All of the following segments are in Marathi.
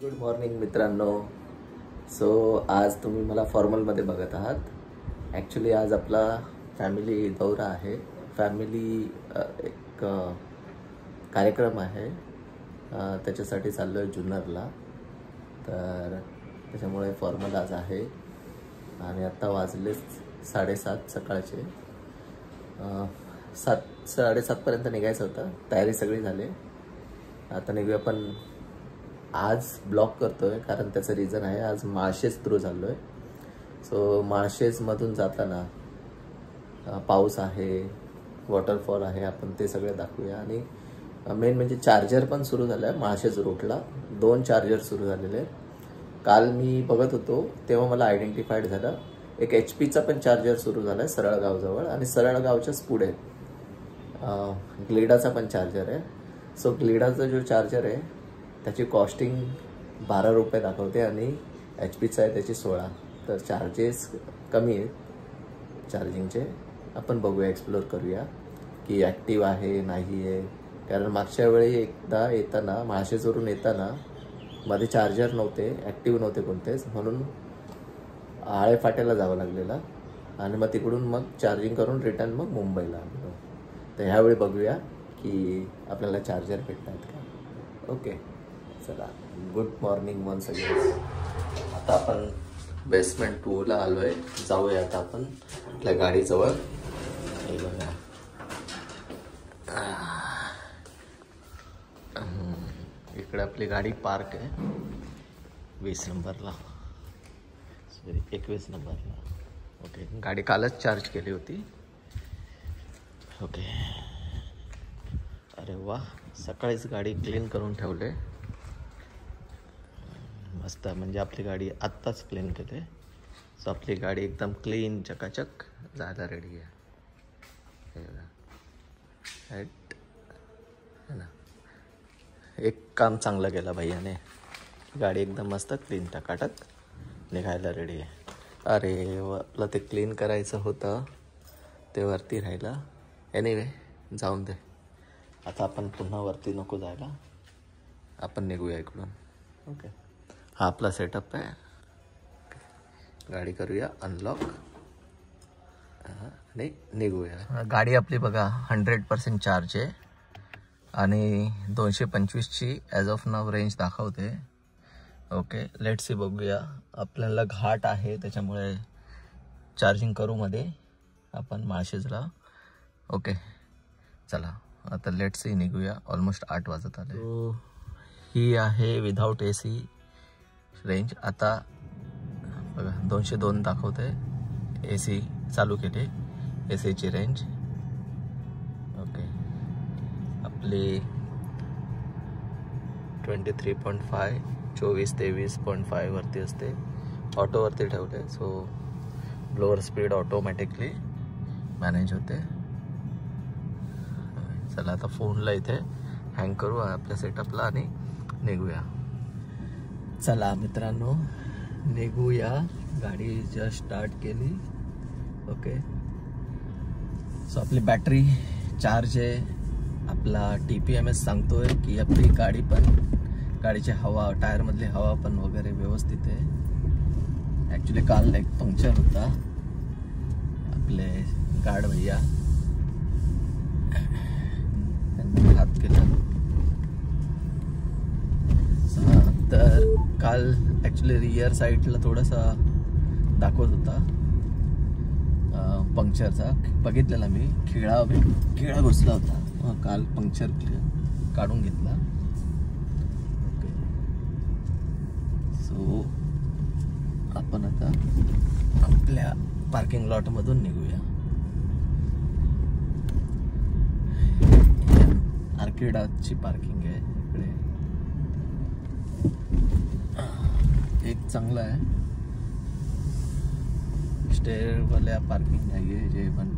गुड मॉर्निंग मित्रांनो. सो आज तुम्ही मला फॉर्मलमध्ये बघत आहात. ॲक्च्युली आज आपला फॅमिली दौरा आहे. फॅमिली एक कार्यक्रम आहे, त्याच्यासाठी चाललो आहे जुन्नरला. तर त्याच्यामुळे फॉर्मल आज आहे. आणि आत्ता वाजले 7:30 सकाळचे. 7:30पर्यंत निघायचं होतं. तयारी सगळी झाली. आता निघूया. पण आज ब्लॉग करतोय कारण त्याचं रिझन आहे. आज माळशेज थ्रू चाललो आहे. सो माळशेजमधून जाताना पाऊस आहे, वॉटरफॉल आहे, आपण ते सगळे दाखवूया. आणि मेन म्हणजे चार्जर पण सुरू झालं आहे. माळशेज रोडला 2 चार्जर सुरू झालेले आहेत. काल मी बघत होतो तेव्हा मला आयडेंटिफाईड झालं. एक HPचा पण चार्जर सुरू झाला आहे सरळगावजवळ, आणि सरळगावच्याच पुढे ग्लिडाचा पण चार्जर आहे. सो ग्लिडाचा जो चार्जर आहे त्याची कॉस्टिंग 12 रुपये दाखवते आणि HPचा आहे त्याची 16. तर चार्जेस कमी आहेत चार्जिंगचे. आपण बघूया, एक्सप्लोर करूया की ॲक्टिव्ह आहे नाही आहे. कारण मागच्या वेळी एकदा येताना माळशेजवरून येताना मध्ये चार्जर नव्हते, ॲक्टिव्ह नव्हते कोणतेच, म्हणून आळे फाट्याला जावं लागलेलं. आणि मग तिकडून मग चार्जिंग करून रिटर्न मग मुंबईला आलो. तर ह्यावेळी बघूया की आपल्याला चार्जर भेटतात का. ओके, चला. Good morning once again. आता आपण बेसमेंट 2ला आलो आहे. जाऊया आता आपण आपल्या गाडीजवळ. हे बघा, इकडे आपली गाडी पार्क आहे 20 नंबरला, सॉरी 21 नंबरला. ओके, गाडी कालच चार्ज केली होती. ओके, अरे वा, सकाळीच गाडी क्लीन करून ठेवले मस्त. म्हणजे आपली गाडी आत्ताच क्लीन केले. सो आपली गाडी एकदम क्लीन चकाचक जायला रेडी आहे. हे बघा, राईट है ना. एक काम चांगलं केलं भैयाने. गाडी एकदम मस्त क्लीन टकाटक निघायला रेडी आहे. अरे आपलं ते क्लीन करायचं होतं ते वरती राहिलं. एनिवे, जाऊन दे. आता आपण पुन्हा वरती नको जायला, आपण निघूया इकडून. ओके, हा आपला सेटअप आहे. गाडी करूया अनलॉक आणि निघूया. गाडी आपली बघा 100% चार्ज आहे आणि 225ची ॲज ऑफ नाव रेंज दाखवते. ओके, लेट्स सी, बघूया. आपल्याला घाट आहे त्याच्यामुळे चार्जिंग करू मध्ये आपण माळशेजला. ओके, चला आता लेट्स सी, निघूया. ऑलमोस्ट 8 वाजत आले. तो ही आहे विदाउट AC रेंज. आता बघा 202 दाखवते. AC चालू केले, ACची रेंज. ओके, आपली 23.5 24-23.5 वरती असते. ऑटोवरती ठेवले. So lower speed automatically manage होते. चला आता फोनला इथे हँग करू आपल्या सेटअपला आणि निघूया. चला मित्रांनो, निघूया. गाडी जस्ट स्टार्ट केली. ओके, सो आपली बॅटरी चार्ज आहे. आपला TPMS सांगतोय की आपली गाडी पण, गाडीची हवा, टायरमधली हवा पण वगैरे व्यवस्थित आहे. ॲक्च्युली काल एक पंक्चर होता. आपले गार्ड भैया त्यांनी हात केला. तर काल ॲक्च्युली रियर साईडला थोडासा दाखवत होता पंक्चरचा. बघितलेला मी, खिळा घुसला होता. काल पंक्चर काढून घेतला. ओके, सो आपण आता आपल्या पार्किंग लॉटमधून निघूया. आर्किडाची पार्किंग आहे इकडे. एक चांगलं आहे, स्टेअरवाल्या पार्किंग नाही आहे, जे पण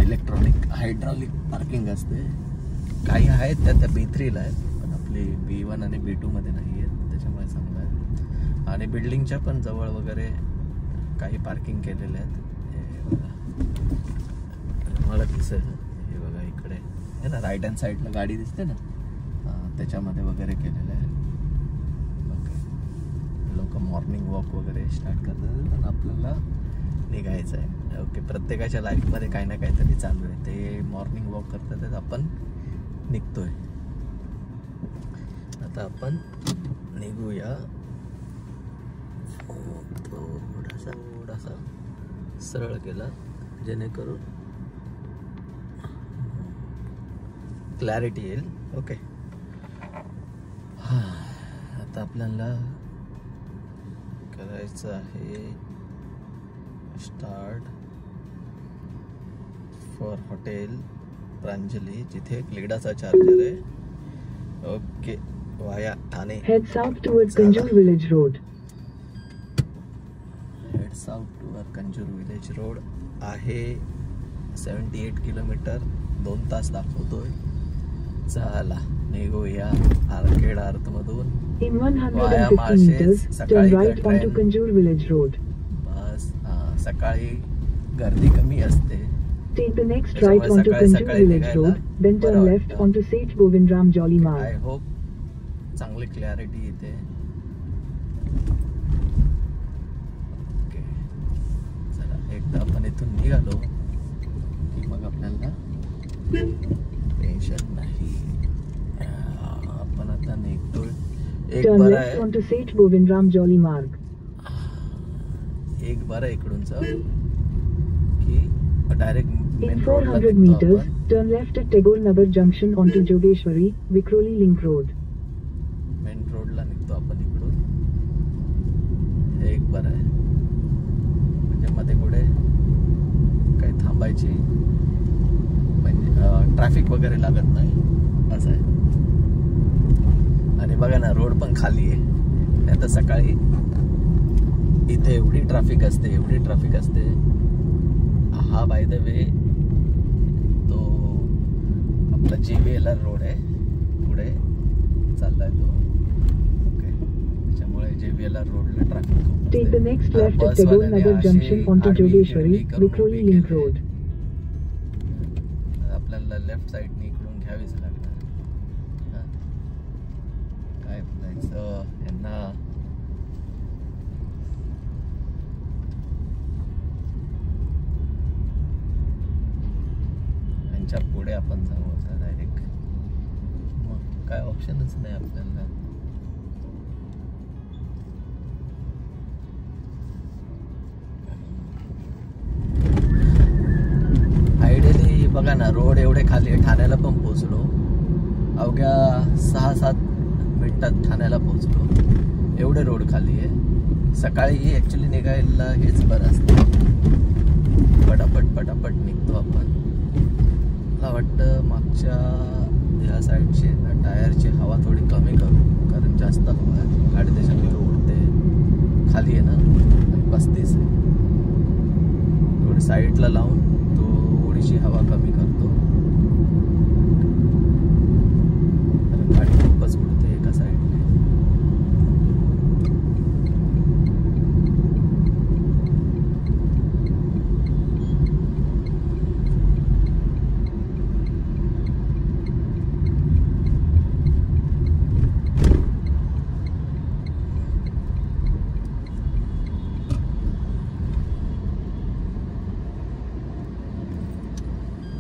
इलेक्ट्रॉनिक हायड्रॉलिक पार्किंग असते. काही आहेत त्या B3ला आहेत, पण आपली B1 आणि B2 मध्ये नाही आहेत, त्याच्यामुळे चांगलं आहे. आणि बिल्डिंगच्या पण जवळ वगैरे काही पार्किंग केलेले आहेत. हे बघा, मला दिसेल. हे बघा इकडे आहे ना, राईट हँड साईडला गाडी दिसते ना, त्याच्यामध्ये वगैरे केलेलं आहे. ओके, मॉर्निंग वॉक वगैरे स्टार्ट करतात, पण आपल्याला निघायचं आहे. ओके, प्रत्येकाच्या लाईफमध्ये काही ना काहीतरी चालू आहे. ते मॉर्निंग वॉक करतात, आपण निघतोय. आता आपण निघूया. थोडासा सरळ केला जेणेकरून क्लॅरिटी येईल. ओके, आता आपल्याला करायचं आहे स्टार्ट फॉर हॉटेल प्रांजली, जिथे क्लीडाचा चार्जर आहे. Okay, via Thane. Head south toward Kanjur village road. Head south toward Kanjur village road आहे. 78 किलोमीटर, 2 तास दाखवतोय. चला निघूया आर्केड आर्थ मधून. In 150 meters, turn right onto Kanjur Village Road. बस, सकाळी गर्दी कमी असते. Take the next right onto Kanjur Village Road, then turn left onto Seth Govindram Jolly Marg. I hope चांगली क्लॅरिटी येते. ओके, चला एकदा आपण इथून निघालो की मग आपल्याला टेन्शन नाही. आपण आता निघतोय. एक Turn बरं left आहे, onto Seth Govindram Jolly Marg. एक बरं इकडूनच की direct In 400 meters, turn left at Tagore Nagar Junction onto Jogeshwari, Vikhroli Link Road. Main रोडला निघतो आपण इकडून. हे एक बरं आहे, म्हणजे मध्ये पुढे काही थांबायची म्हणजे ट्रॅफिक वगैरे लागत नाही असं आहे. आणि बघा ना, रोड पण खाली आहे. नाही तर सकाळी इथे एवढी ट्रॅफिक असते. हा बाय द वे तो आपला JVLR रोड आहे, पुढे चाललाय तो. ओके, त्याच्यामुळे JVLR रोडला ट्रॅफिक खूप. Take the next left at Tagore Nagar Junction onto Jogeshwari, Vikhroli Link Road. आपल्याला लेफ्ट साईडने इकडून घ्यावीच लागणार. काय बोलायचं यांना. यांच्या पुढे आपण जाऊ आता डायरेक्ट. मग काय ऑप्शनच नाही आपल्याला. आयडियली बघा ना, रोड एवढे खाली आहे. ठाण्याला पण पोहोचलो, अवघ्या 6-7 मिनिटात ठाण्याला पोहोचलो. एवढे रोड खाली आहे. सकाळी ॲक्च्युली निघायला हेच बरं असतं, पटापट निघतो आपण. मला वाटतं मागच्या ह्या साईडची ना टायरची हवा थोडी कमी करू, कारण जास्त हवा आहे. गाडी त्याच्यामुळे उडते. खाली आहे ना, आणि 35 आहे. थोडी साईडला लावून थोडीशी हवा कमी करतो, कारण गाडी खूपच उडते एका साईडने.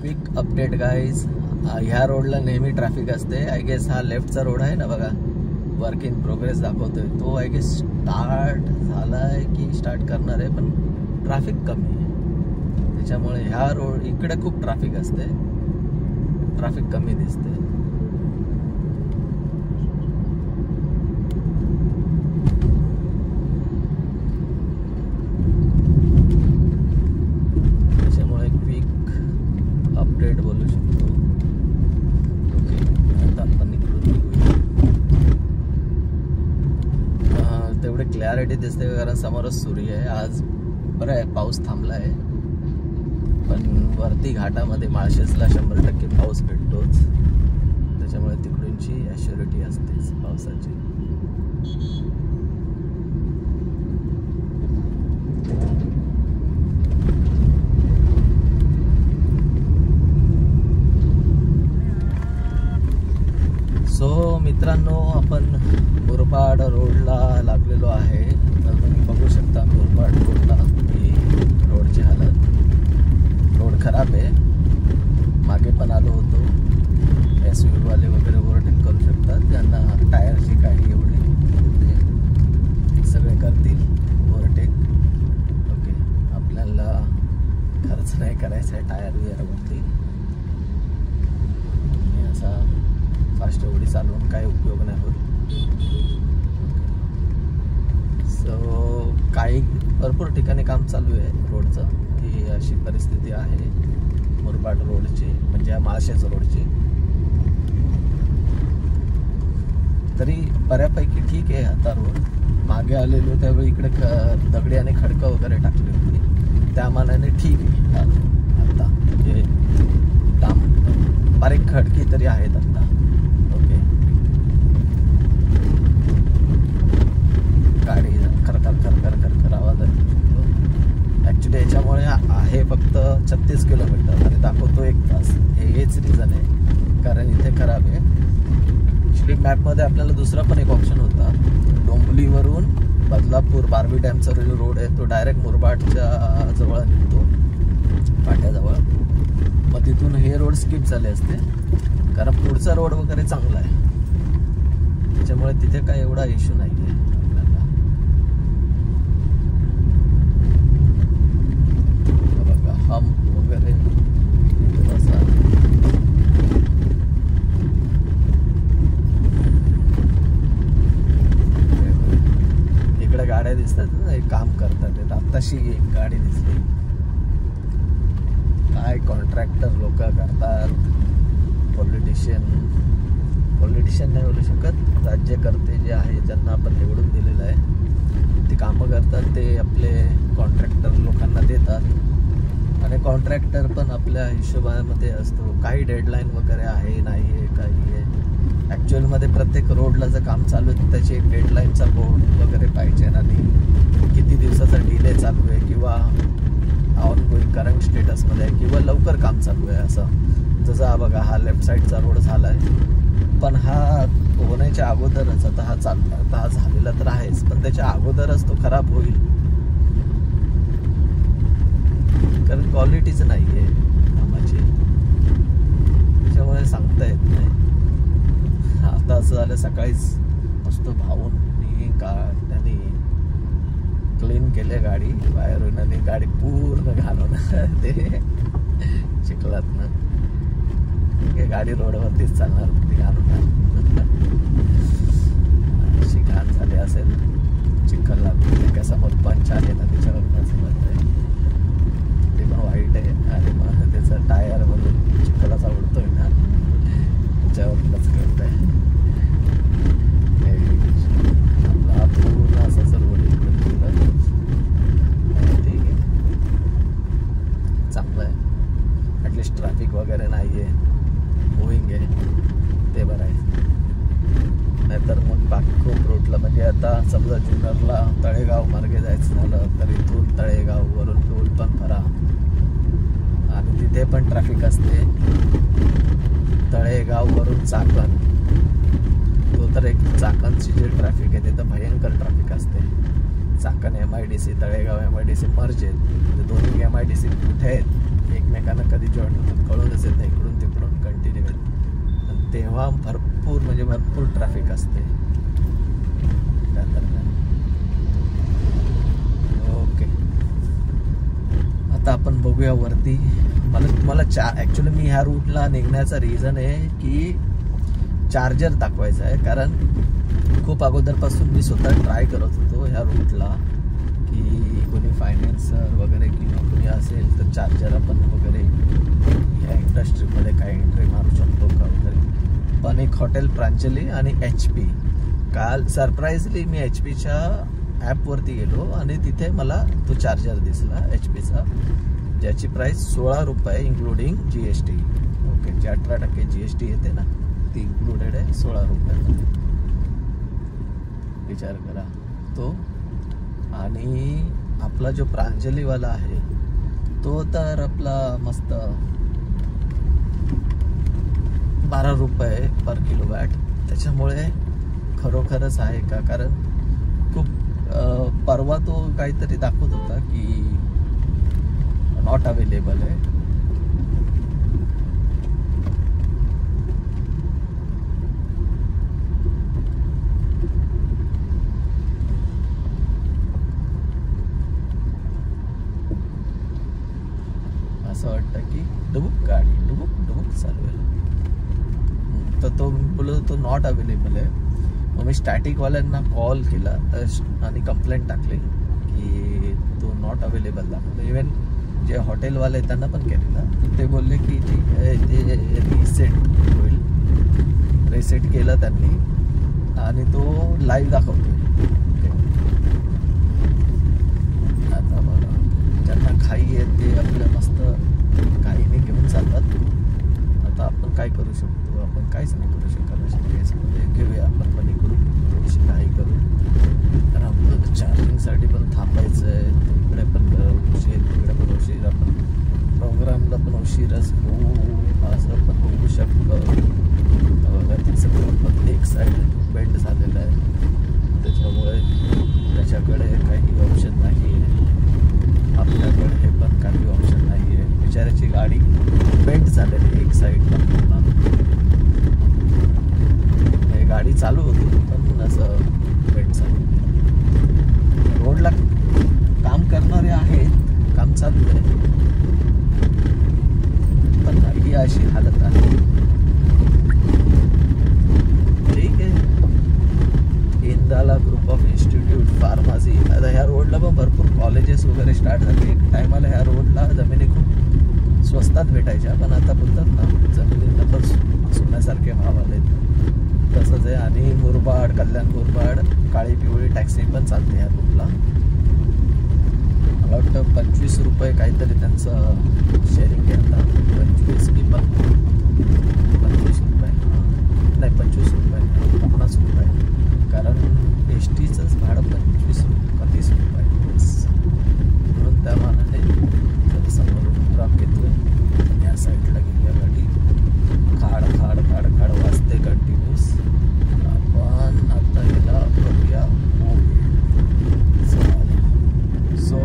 क्विक अपडेट गाईज, ह्या रोडला नेहमी ट्रॅफिक असते. आय गेस हा लेफ्टचा रोड आहे ना बघा, वर्क इन प्रोग्रेस दाखवतोय. तो आय गेस स्टार्ट झालाय की स्टार्ट करणार आहे, पण ट्रॅफिक कमी आहे. त्याच्यामुळे ह्या रोड इकडे खूप ट्रॅफिक असते, ट्रॅफिक कमी दिसते. त्याच्यामुळे क्विक अपडेट बोलू शकतो. ओके, आता आपण इकडून निघूया. तेवढे क्लॅरिटी दिसते कारण समोरच सूर्य आहे. आज बरं आहे, पाऊस थांबला आहे, पण वरती घाटामध्ये माळशेजला 100% पाऊस भेटतोच. त्याच्यामुळे तिकडूनची ॲश्युरिटी असतेच पावसाची. सो मित्रांनो, आपण मुरबाड रोडला लागलेलो आहे. भरपूर ठिकाणी काम चालू आहे रोडचं. ही अशी परिस्थिती आहे मुरबाड रोडची, म्हणजे माळशेज रोडची. तरी बऱ्यापैकी ठीक आहे आता रोड. मागे आलेलो त्यावेळी इकडे दगडी आणि खडकं वगैरे टाकली होती, त्या मानाने ठीक आहे आता. म्हणजे बारीक खडकी तरी आहेत आता. ओके, गाडी खरखर खरखर खरखर आवाज आहे. ॲक्च्युली याच्यामुळे आहे फक्त 36 किलोमीटर आणि दाखवतो 1 तास. हेच रिझन आहे, कारण इथे खराब आहे. ॲक्च्युली मॅपमध्ये आपल्याला दुसरा पण एक ऑप्शन होता. डोंबिवलीवरून बदलापूर बारवी डॅमचा जो रोड आहे तो डायरेक्ट मुरबाडच्या जवळ निघतो, पाट्याजवळ. मग तिथून हे रोड स्किप झाले असते, कारण पुढचा रोड वगैरे चांगला आहे, त्याच्यामुळे तिथे काय एवढा इश्यू नाही आहे आपल्याला. बघा हम्प वगैरे असा. इकडे गाड्या दिसतात ना, काम करतात. आत्ताशी एक गाडी दिसली. काय कॉन्ट्रॅक्टर लोक करतात. पॉलिटिशियन नाही बोलू शकत, राज्यकर्ते जे आहे ज्यांना आपण निवडून दिलेलं आहे ते कामं करतात. ते आपले कॉन्ट्रॅक्टर लोकांना देतात आणि कॉन्ट्रॅक्टर पण आपल्या हिशोबामध्ये असतो. काही डेडलाईन वगैरे आहे नाही आहे काही आहे. ॲक्च्युअलमध्ये प्रत्येक रोडला जर काम चालू आहे त्याची एक डेडलाईनचा बोर्ड वगैरे पाहिजे आणि किती दिवसाचा डिले चालू आहे किंवा ऑनगोईंग करंट स्टेटसमध्ये आहे किंवा लवकर काम चालू आहे असं. जसं हा बघा, हा लेफ्ट साईडचा रोड झाला आहे, पण हा होण्याच्या अगोदरच आता हा चालला. आता हा झालेला तर आहेच, पण त्याच्या अगोदरच तो खराब होईल, कारण क्वालिटीच नाही आहे कामाची, त्याच्यामुळे सांगता येत नाही. आता असं झालं, सकाळीच मस्त भाऊन त्यांनी क्लीन केले गाडी बाहेरून आणि गाडी पूर्ण घालून ते चिखलातनं. गाडी रोडवरतीच चालणार होती घालून. अशी घाण झाली असेल चिखल लागून. त्यासमोर पंच आले ना त्याच्यावरूनच आहे, ते पण वाईट आहे. आणि मग त्याचा टायर वरून चिखलाचा उडतोय ना त्याच्यावरूनच कळत आहे. आपला पूर्ण असंच रोड ठीक आहे, चांगलं आहे. ॲटलिस्ट ट्रॅफिक वगैरे नाही आहे, मूविंग आहे, ते बरं आहे. नाहीतर मग बाकी खूप रोडला, म्हणजे आता समजा जुन्नरला तळेगाव मार्गे जायचं झालं तर इथून तळेगाववरून टोल पण भरा आणि तिथे पण ट्रॅफिक असते. तळेगाववरून चाकण, तो तर एक चाकणची जे ट्रॅफिक आहे ते तर भयंकर ट्रॅफिक असते. Chakan MIDC, Talegaon MIDC merge आहेत. दोन्ही MIDC कुठे आहेत एकमेकांना कधी जॉईन होतात कळूनच येत नाही, इकडून तिकडून कंटिन्यू आहेत. आणि तेव्हा भरपूर म्हणजे भरपूर ट्रॅफिक असते त्या दरम्यान. ओके, आता आपण बघूया वरती. मला ॲक्च्युली मी ह्या रूटला निघण्याचा रिझन आहे की चार्जर दाखवायचा आहे, कारण खूप अगोदरपासून मी स्वतः ट्राय करत होतो ह्या रूटला की कोणी फायनान्सर वगैरे किंवा कोणी असेल तर चार्जर आपण वगैरे ह्या इंडस्ट्रीमध्ये काय एंट्री मारू शकतो का वगैरे. पण एक हॉटेल प्रांजली आणि HP, काल सरप्राईजली मी HPच्या ॲपवरती गेलो आणि तिथे मला तो चार्जर दिसला HPचा, ज्याची प्राईस 16 रुपये इंक्लुडिंग GST. ओके, जे 18% GST येते ना ती इंक्लुडेड आहे 16 रुपयामध्ये. विचार करा तो. आणि आपला जो प्रांजलीवाला आहे तो तर आपला मस्त 12 रुपये पर किलोवॅट. त्याच्यामुळे खरोखरच आहे का, कारण खूप परवा तो काहीतरी दाखवत होता की नॉट अवेलेबल आहे. असं वाटतं की गाडी डुबुक चालू आहे. तर तो बोलत तो नॉट अवेलेबल आहे. मग मी स्टॅटिकवाल्यांना कॉल केला आणि कंप्लेंट टाकली की तो नॉट अवेलेबल दाखवतो. इवन जे हॉटेलवाले त्यांना पण केलेलं, ते बोलले की ठीक आहे, ते रिसेट होईल. रिसेट केलं त्यांनी आणि तो लाईव्ह दाखवतोय. आता बघा, ज्यांना खाई आहे ते आपल्या मस्त खाईने घेऊन जातात. आता आपण काय करू शकतो? आपण काहीच नाही करू शकत. अशा केसमध्ये घेऊया आपण पण इकडून थोडीशी काही करू. तर आपलं चार्जिंगसाठी पण थांबायचं आहे. तिकडे पण उशीर, तिकडे पण उशीर. आपण प्रोग्रामला पण उशीरच होऊ असं पण होऊ शकतं. बघा तिचं पण एक साईड बेंड झालेलं आहे, त्याच्यामुळे त्याच्याकडे काही ऑप्शन नाही आहे. आपल्याकडे हे पण काही ऑप्शन नाही आहे. बिचाऱ्याची गाडी बेंड झालेली एक साईडला पूर्ण. गाडी चालू होती पण असं बेंड झालं. रोडला काम करणारे आहेत, काम चालू आहे, पण ही अशी हालत आहे. ठीक आहे. इंदाला ग्रुप ऑफ इन्स्टिट्यूट फार्मसी. आता ह्या रोडला पण भरपूर कॉलेजेस वगैरे स्टार्ट झाले. एक टायमाला ह्या रोडला जमिनी खूप स्वस्तात भेटायच्या, पण आता बोलतात ना जमिनींना पण सोन्यासारखे भाव आले. तसंच आहे. आणि मुरबाड, कल्याण मुरबाड, काळी पिवळी टॅक्सी पण चालते ह्या रोडला. मला वाटतं 25 रुपये काहीतरी त्यांचं शेअरिंग घेतात. 25 की 25 रुपये नाही, 25 रुपये 50 रुपये. कारण एस टीचंच भाडं 25 का 30 रुपये. म्हणून त्या मानाने जर समोरून ट्रक घेतोय आणि या साईडला गेली गाडी, खाड खाड खाड खाड वाजते कंटिन्यूस. आपण आता याला बघूया. सो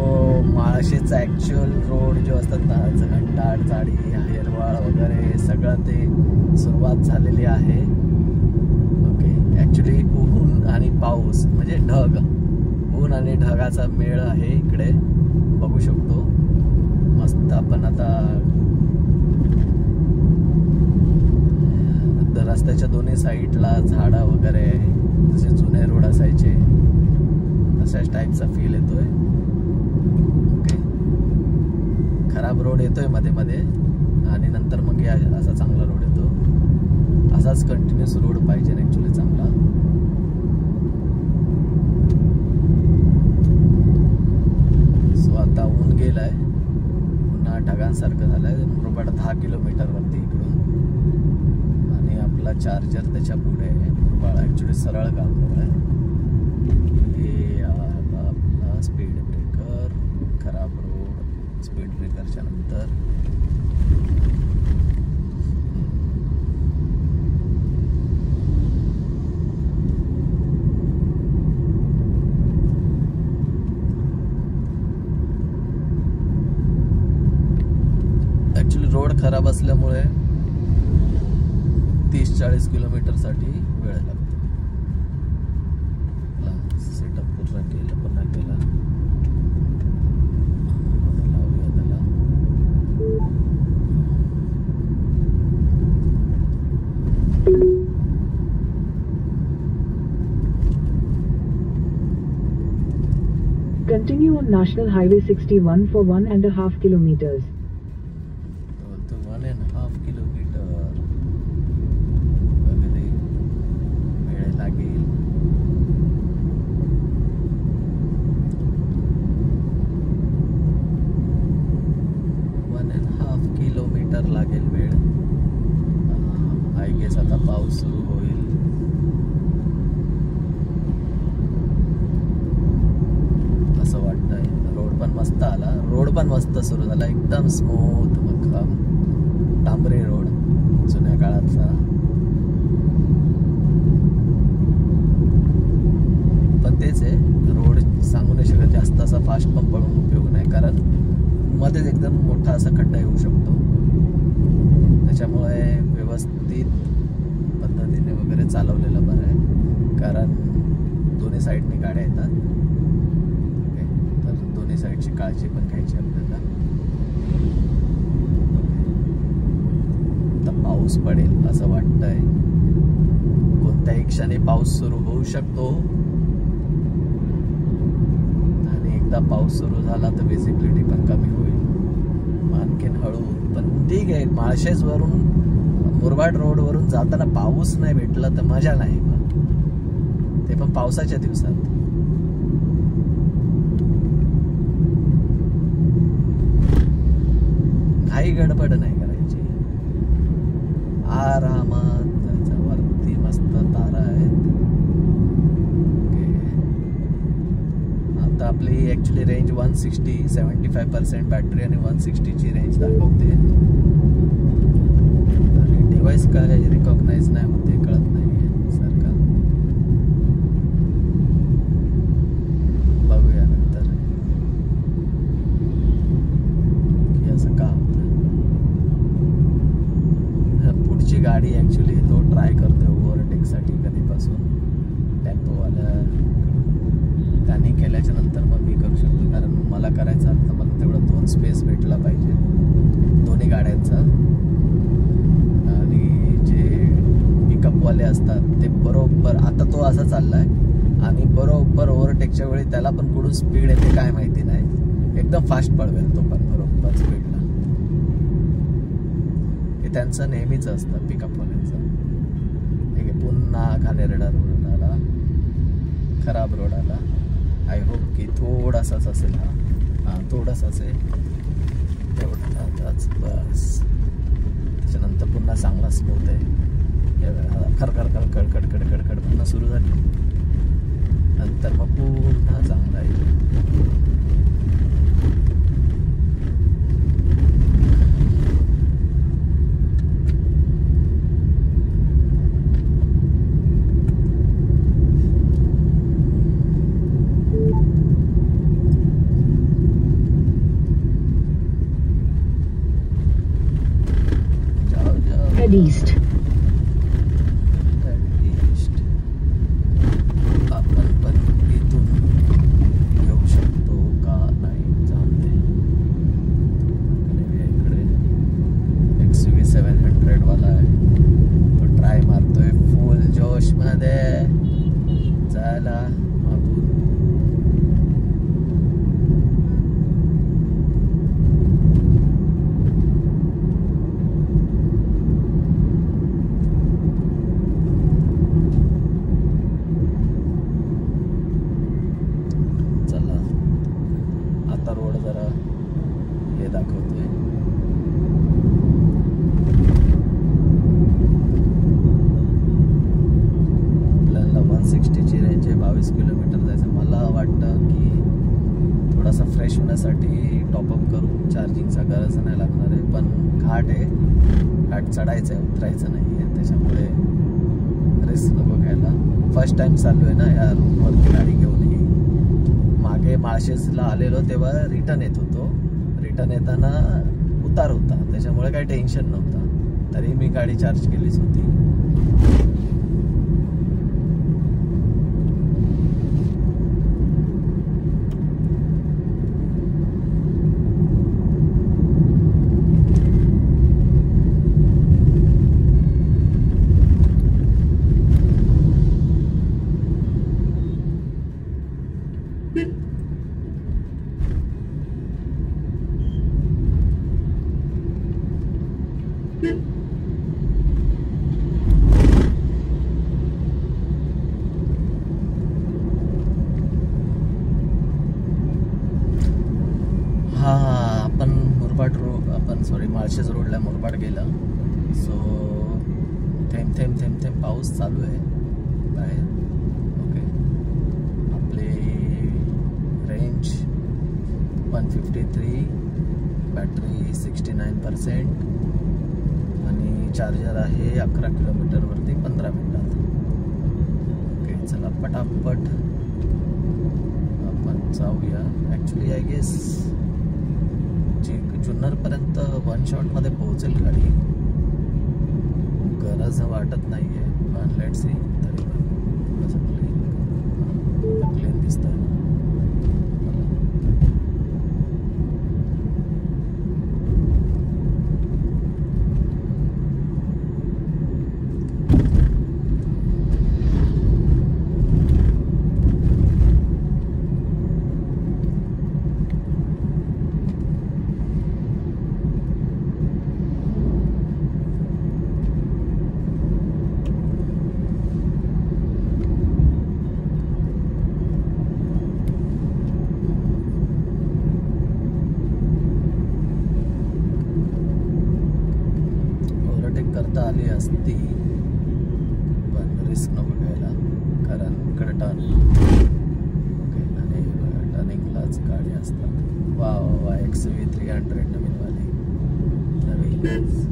माळशेचा ॲक्च्युअल रोड जो असतात ना, घनदाट झाडी, हिरवळ वगैरे सगळं ते सुरुवात झालेली आहे. ओके. ॲक्च्युली ऊन आणि पाऊस म्हणजे ढग, ऊन आणि ढगाचा मेळ आहे इकडे, बघू शकतो. मस्त. आपण आता रस्त्याच्या दोन्ही साईडला झाडं वगैरे, जसे जुने रोड असायचे तशाच टाईपचा फील येतोय. ओके. खराब रोड येतोय मध्ये मध्ये आणि नंतर मग असा चांगला रोड येतो. असाच कंटिन्युअस रोड पाहिजे ॲक्च्युली चांगला. सो आता ऊन गेलाय, पुन्हा ढगांसारखं झालंय. मुरबाड 10 किलोमीटरवरती इकडून. आपला चार्जर त्याच्या पुढे आहे. मुरबाड ॲक्च्युली सरळ गाव जवळ आहे. हे आपला स्पीड ब्रेकर, खराब रोड, स्पीड ब्रेकरच्या नंतर ॲक्च्युली रोड खराब असल्यामुळे 30-40 किलोमीटरसाठी वेळ लागतो. सेटअप पूर्ण केलं, पुन्हा केला. लावूया त्याला. Continue on National Highway 61 for 1.5 kilometers. 1.5 kilometre वेळ लागेल. वेळ. आय गेस आता पाऊस सुरू होईल. असं वाटतंय. रोड पण मस्त आला. रोड पण मस्त सुरू झाला, एकदम स्मूथ डांबरी रोड जुन्या काळाचा. पण तेच आहे, रोड सांगू नाही शकत जास्त असा फास्ट पण पळून उपयोग नाही, कारण मध्येच एकदम मोठा असा खड्डा येऊ शकतो. त्याच्यामुळे व्यवस्थित पद्धतीने वगैरे चालवलेलं बरं आहे, कारण दोन्ही साईडने गाड्या येतात. ओके. तर दोन्ही साईडची काळजी पण घ्यायची आपल्याला. आता पाऊस पडेल असं वाटतंय. कोणत्याही क्षणी पाऊस सुरू होऊ शकतो आणि एकदा पाऊस सुरू झाला तर विजिबिलिटी पण कमी होईल, आणखीन हळू. पण ठीक आहे, माळशेजवरून मुरबाड रोडवरून जाताना पाऊस नाही भेटला तर मजा नाही मग, ते पण पावसाच्या दिवसात. घाई गडबड नाही करायची, आरामात जायचं. वरती मस्त तारा आहेत. आता आपली ऍक्च्युली रेंज 160, 75% बॅटरी आणि 160ची रेंज दाखवते. डिव्हाइस काय रिकॉग्नाइज नाही होते, कळत नाहीये सारखा. बघूया नंतर की असं का होतं. पुढची गाडी ऍक्च्युली तो ट्राय करतोय ओव्हरटेकसाठी कधीपासून, टेम्पोवाला. त्यांनी केल्याच्या नंतर मग मी करू शकतो, कारण मला करायचं तर मला तेवढं 2 स्पेस भेटला पाहिजे दोन्ही गाड्यांचा. आणि जे पिकअपवाले असतात ते बरोबर, आता तो असा चाललाय आणि बरोबर ओव्हरटेकच्या वेळी त्याला पण कुठून स्पीड येते काय माहिती नाही, एकदम फास्ट पळवेल तो पण बरोबर स्पीडला. हे त्यांचं नेहमीच असतं पिकअपवाल्यांचं. ठीक आहे, पुन्हा घाणेरडा रोड आला, खराब रोड आला. आय होप की थोडासाच असेल हा, थोडासाच आहे तेवढाच बस. त्याच्यानंतर पुन्हा चांगला स्मूथ आहे. खरखर कडकड कडकड कडकड पुन्हा सुरू झाली, नंतर मग पुन्हा चांगला आहे. Head east. आपण पण इथून घेऊ शकतो का नाही जाणते. इकडे XUV 700 वाला आहे, तो ट्राय मारतोय फुल जोश मध्ये. चला रोड जरा हे दाखवतोय. आपल्याला 160ची रेंज आहे, 22 किलोमीटर जायचं. मला वाटतं की थोडासा फ्रेश होण्यासाठी टॉपअप करू, चार्जिंगचा गरज नाही लागणार आहे. पण घाट आहे, घाट चढायचं आहे, उतरायचं नाही आहे, त्याच्यामुळे रिस्क नको घ्यायला. फर्स्ट टाइम चाललो आहे ना या रूटवरती गाडी घेऊन. मागे माळशेजला आलेलो तेव्हा रिटर्न येत होतो, रिटर्न येताना उतार होता, त्याच्यामुळे काही टेन्शन नव्हतं. तरी मी गाडी चार्ज केलीच होती. माळशेज रोडला मुरबाड गेला. सो थेंब थेंब थेंब थेंब पाऊस चालू आहे बाहेर. ओके, आपले रेंज 153, बॅटरी 69% आणि चार्जर आहे 11 किलोमीटरवरती 15 मिनिटात. ओके, चला पटापट आपण जाऊया. ॲक्च्युली आय गेस जुन्नरपर्यंत 1 शॉटमध्ये पोहोचेल गाडी, गरज वाटत नाही आहे. पण लेट सी. तरी पण थोडंसं प्लेन दिसत आहे. आली असती पण रिस्क नको घ्यायला, कारण इकडे टर्न ओके आणि टर्निंगलाच गाडी असतात. वा वा XV300 नवीनवाली नवीनच.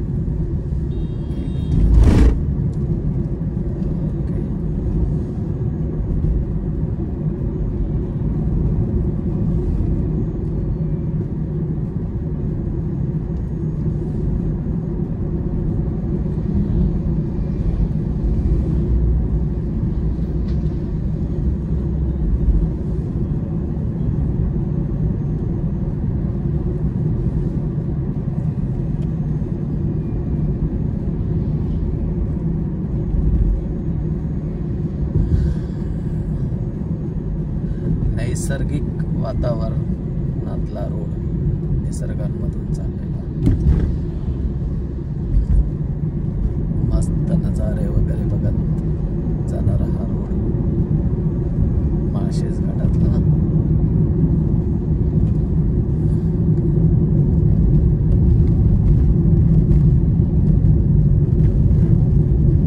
नैसर्गिक वातावरणातला रोड, निसर्गांमधून चाललेला मस्त नजारे वगैरे बघत जाणारा हा रोड माळशेज घाटातला.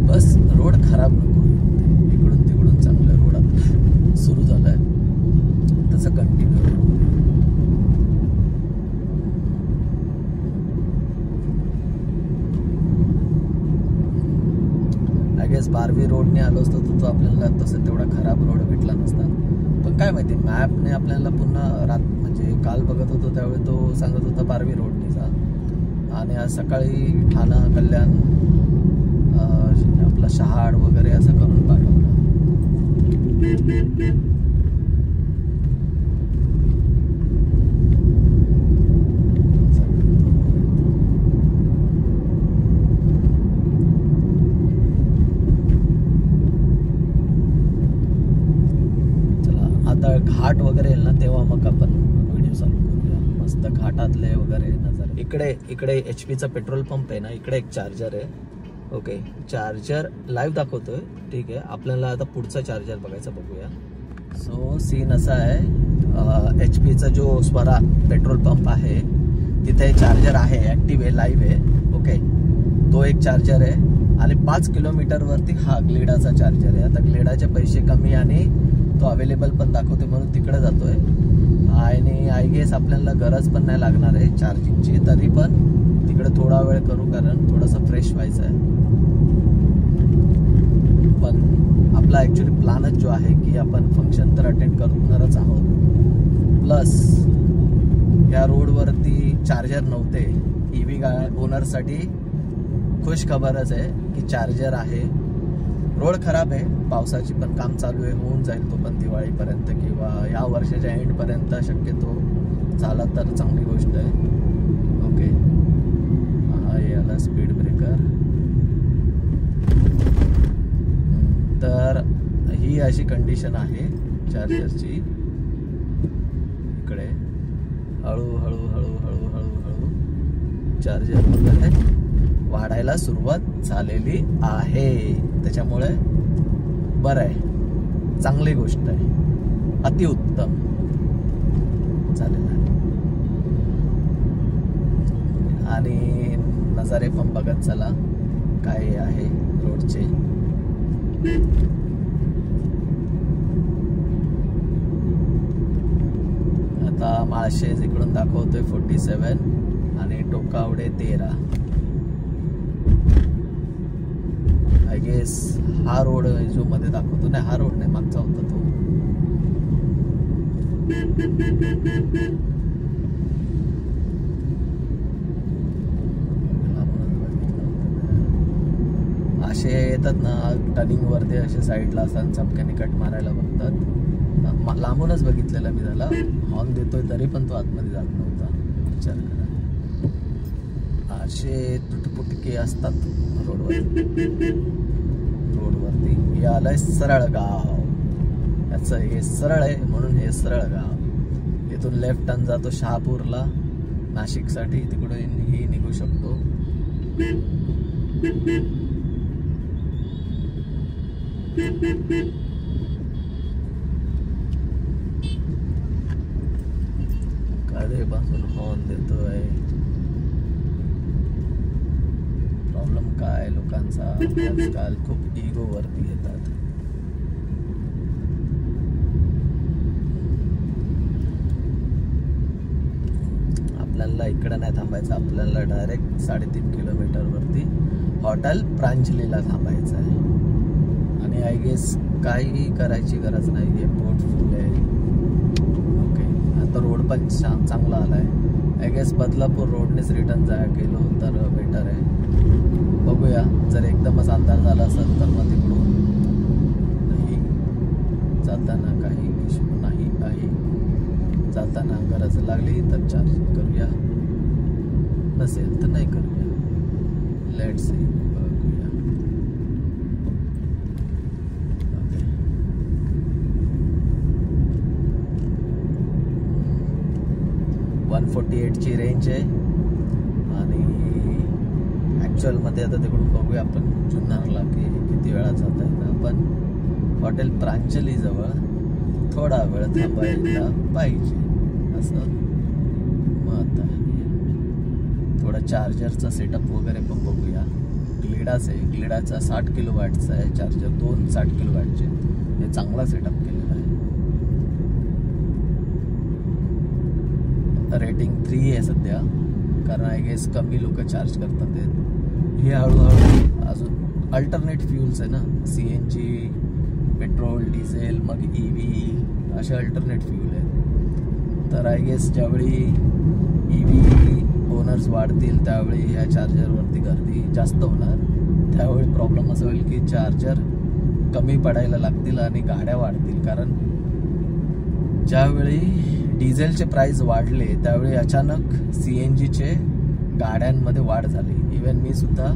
बस रोड खराब नको, इकडून तिकडून चांगलं रोड आता सुरू झालंय तसं कंटिन्यू. आय गेस 12वी रोडने आलो असतो तर तो आपल्याला तसं तेवढा खराब रोड भेटला नसता. पण काय माहिती मॅपने आपल्याला पुन्हा म्हणजे काल बघत होतो त्यावेळी तो सांगत होता 12वी रोडने जा, आणि आज सकाळी ठाणा कल्याण आपला शहाड वगैरे असं करून पाठवलं. घाट वगैरे येईल ना तेव्हा मग आपण व्हिडिओ चालू करूया. मस्त घाटातले वगैरे नजारे. इकडे HP चा पेट्रोल पंप आहे ना, इकडे एक चार्जर आहे. ओके चार्जर लाईव्ह दाखवतोय, ठीक आहे. आपल्याला आता पुढचा चार्जर बघायचा, बघूया. सो सीन असा आहे, HP चा जो स्वरा पेट्रोल पंप आहे तिथे चार्जर आहे, ऍक्टिव्ह आहे, लाईव्ह आहे. ओके तो एक चार्जर आहे आणि 5 किलोमीटरवरती हा ग्लेडाचा चार्जर आहे. आता ग्लेडाचे पैसे कमी आणि तो अवेलेबल पण दाखवते म्हणून तिकडे जातोय. आणि आय गेस आपल्याला गरज पण नाही लागणार आहे चार्जिंगची, तरी पण तिकडे थोडा वेळ करू कारण थोडंसं फ्रेश व्हायचं आहे. पण आपला ॲक्च्युली प्लॅनच जो आहे की आपण फंक्शन तर अटेंड करणारच आहोत, प्लस या रोडवरती चार्जर नव्हते. EV ओनरसाठी खुश खबरच आहे की चार्जर आहे. रोड खराब आहे, पावसाची पण काम चालू आहे, होऊन जाईल तो पण दिवाळीपर्यंत किंवा या वर्षाच्या एंडपर्यंत शक्यतो झाला तर चांगली गोष्ट आहे. ओके हा याला स्पीड ब्रेकर. तर ही अशी कंडिशन आहे चार्जरची. इकडे हळूहळू हळूहळू हळूहळू चार्जर वगैरे वाढायला सुरुवात झालेली आहे, त्याच्यामुळे बरं आहे, चांगली गोष्ट आहे, अतिउत्तम झालेलं आहे. आणि नजारे पण बघत चला काय आहे रोडचे. आता माळशेज इकडून दाखवतोय 47 आणि टोकावडे 13. आय गेस हा रोड जो मध्ये दाखवतो, नाही हा रोड नाही, मागचा होता तो. असे येतात ना टर्निंग वरती, असे साईडला असतात, चमक्याने कट मारायला बघतात. लांबूनच बघितलेला मी त्याला, हॉर्न देतोय तरी पण तो आतमध्ये जात नव्हता. विचार करा, असे तुटपुटके असतात रोडवरती. हे आलंय सरळ गाव, याचं हे सरळ आहे म्हणून हे सरळ गाव. इथून लेफ्ट टर्न जातो शहापूरला, नाशिकसाठी, तिकडे ही निघू शकतो. कधीपासून हॉर्न देतोय, प्रॉब्लेम प्रॉब्लेम काय लोकांचा आजकाल खूप इगो वरती येतात. आपल्याला इकडं नाही थांबायचं, आपल्याला डायरेक्ट 3.5 किलोमीटर वरती हॉटेल प्रांजलीला थांबायचं आहे. आणि आय गेस काही करायची गरज नाही आहे, पोट फुल आहे. ओके, आता रोड पण चांगला आला आहे. आय गेस बदलापूर रोडनेच रिटर्न गेलो तर बेटर आहे. बघूया, जर एकदमच अंधार झाला असेल तर मग तिकडून नाही जाताना काही इश्यू नाही आहे. जाताना गरज लागली तर चार्जिंग करूया, नसेल तर नाही करूया. लेट्स सी, बघूया. ओके, 148ची रेंज आहे. आणि ॲक्च्युअलमध्ये आता तिकडून बघूया आपण जुन्नरला की किती वेळा जाता येतं. पण हॉटेल प्रांजलीजवळ थोडा वेळ थांबायला पाहिजे असं मत आहे. थोडा चार्जरचा सेटअप वगैरे पण बघूया. ग्लिडाच आहे, ग्लिडाचा 60 किलोवॅटचा आहे चार्जर, 2 60 किलोवॅटचे. हे चांगला सेटअप केलेला आहे. रेटिंग 3 आहे सध्या, कारण आय गेस कमी लोक चार्ज करतात. हे हळूहळू अजून अल्टरनेट फ्युल्स आहे ना, CNG, पेट्रोल, डिझेल, मग EV असे अल्टरनेट फ्यूल आहेत. तर आय गेस ज्यावेळी EV ओनर्स वाढतील त्यावेळी ह्या चार्जरवरती गर्दी जास्त होणार. त्यावेळी प्रॉब्लेम असं होईल की चार्जर कमी पडायला लागतील आणि गाड्या वाढतील. कारण ज्यावेळी डिझेलचे प्राइस वाढले त्यावेळी अचानक CNGचे गाड्यांमध्ये वाढ झाली. इवन मी सुद्धा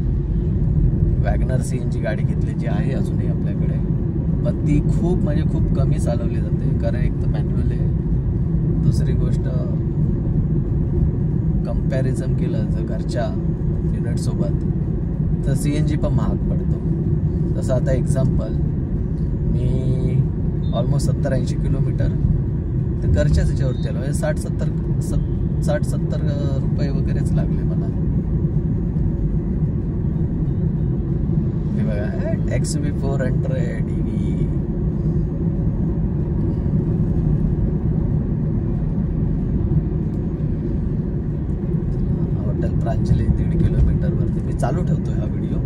वॅगनर CNG गाडी घेतली, जी आहे अजूनही आपल्याकडे. पण ती खूप म्हणजे खूप कमी चालवली जाते, कारण एक तर मॅन्युअल आहे. दुसरी गोष्ट, कंपॅरिझन केलं जर घरच्या युनिटसोबत तर CNG पण महाग पडतो. जसं आता एक्झाम्पल, मी ऑलमोस्ट 70-80 किलोमीटर तर घरच्याच ह्याच्यावरती आलो. 60-70 रुपये वगैरेच लागले मला. हे बघा, XV400 EV. हॉटेल प्रांजली 1.5 किलोमीटरवरती मी चालू ठेवतो हा व्हिडिओ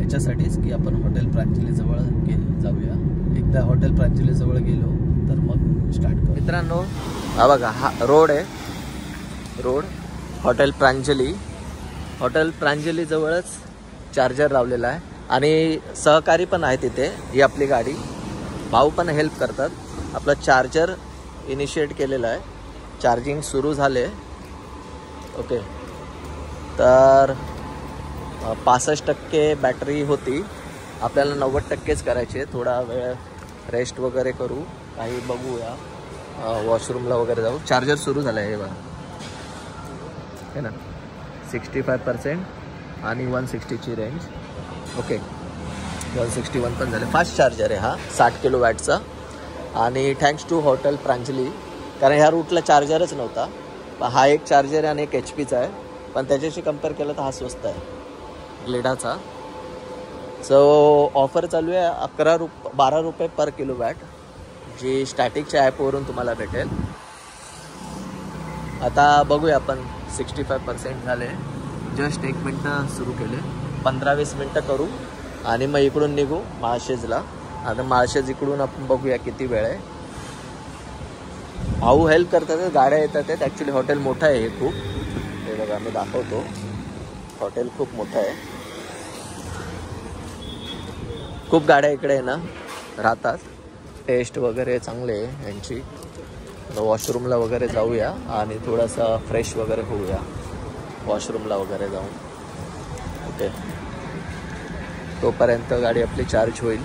याच्यासाठीच की आपण हॉटेल प्रांजली जवळ जाऊया. एकदा हॉटेल प्रांजली जवळ गेलो तर मग स्टार्ट करू. मित्रांनो, हा बघा, हा रोड आहे, road hotel Pranjali. Hotel Pranjali जवळच चार्जर लावलेला आहे आणि सहकारी पण आहे तिथे. ही आपली गाडी, भाऊ पण हेल्प करतात. आपलं चार्जर इनिशिएट केलेलं आहे, चार्जिंग सुरू झाले. ओके, तर 65% बॅटरी होती, आपल्याला 90%च करायची. थोडा वेळ रेस्ट वगैरे करू, काही बघूया, वॉशरूमला वगैरे जाऊ. चार्जर सुरू झालं आहे हे बघा, है ना, 65% आणि 160ची रेंज. ओके, 161 पण झाले. फास्ट चार्जर आहे हा, 60 किलोवॅटचा. आणि थँक्स टू हॉटेल प्रांजली, कारण ह्या रूटला चार्जरच नव्हता. हा एक चार्जर आहे आणि एक HPचा आहे, पण त्याच्याशी कम्पेअर केलं तर हा स्वस्त आहे ग्लिडाचा. सो ऑफर चालू आहे 12 रुपये पर किलोवॅट, जी स्टॅटिकच्या ॲपवरून तुम्हाला भेटेल. आता बघूया आपण, 65% झाले. जस्ट 1 मिनटं सुरू केले, 15-20 मिनटं करू आणि मग इकडून निघू माळशेजला. आता माळशेज इकडून आपण बघूया किती वेळ आहे. भाऊ हेल्प करतात, गाड्या येतात आहेत. ॲक्च्युली हॉटेल मोठं आहे हे खूप. हे बघा, मी दाखवतो, हॉटेल खूप मोठं आहे. खूप गाड्या इकडे आहे ना राहतात. टेस्ट वगैरे चांगले आहे यांची. वॉशरूमला वगैरे जाऊया आणि थोडासा फ्रेश वगैरे होऊया वॉशरूमला वगैरे जाऊन. ओके, तोपर्यंत गाडी आपली चार्ज होईल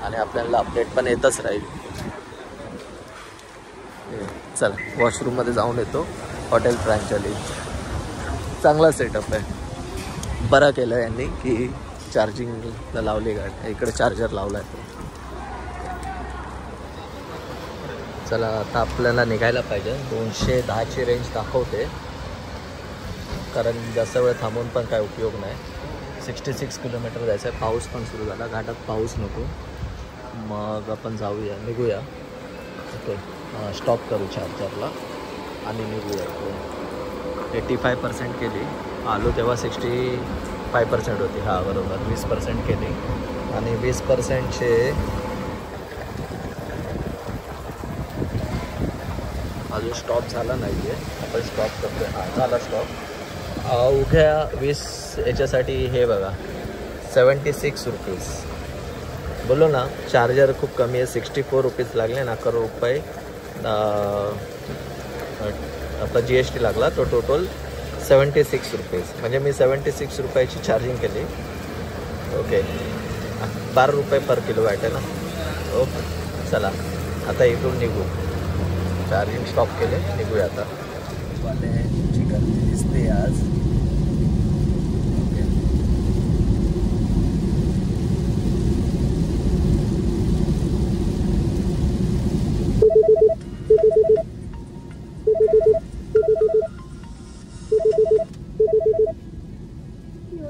आणि आपल्याला अपडेट पण येतच राहील. चला, वॉशरूममध्ये जाऊन येतो. हॉटेल प्रांजली चांगला सेटअप आहे, बरं केलं यांनी की चार्जिंगला लावली गाडी. इकडे चार्जर लावला आहे तो. चला, आता आपल्याला निघायला पाहिजे. 210ची रेंज दाखवते, कारण जास्त वेळ थांबून पण काय उपयोग नाही. 66 किलोमीटर जायचं आहे. पाऊस पण सुरू झाला, घाटात पाऊस नको. मग आपण जाऊया, निघूया. ओके, स्टॉप करू चार्जरला आणि निघूया. 85% केली. आलो तेव्हा 65% होती. हां बरोबर, 20% केली. आणि 20%चे अजून स्टॉप झाला नाही आहे. आपण स्टॉप करतो आहे. हां झाला स्टॉप. उघ्या 20 याच्यासाठी हे बघा 76 रुपीज. बोलो ना, चार्जर खूप कमी आहे. 64 रुपीज लागले ना, करोड रुपये. आपला GST लागला, तो टोटल 76 रुपीज. म्हणजे मी 76 रुपयाची चार्जिंग केली. ओके, 12 रुपये पर किलोवॅट आहे ना. ओके चला आता इथून निघू. चार्जिंग स्टॉप केले, निघूया आता. तुमची गर्दी दिसते आज. ओके,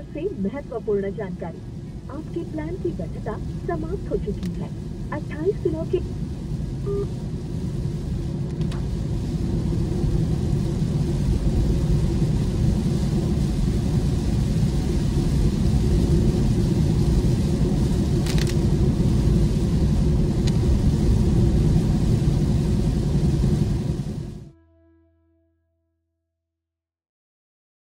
से महत्वपूर्ण जानकारी, आपके प्लान की वैधता समाप्त हो चुकी है. 28 दिनों के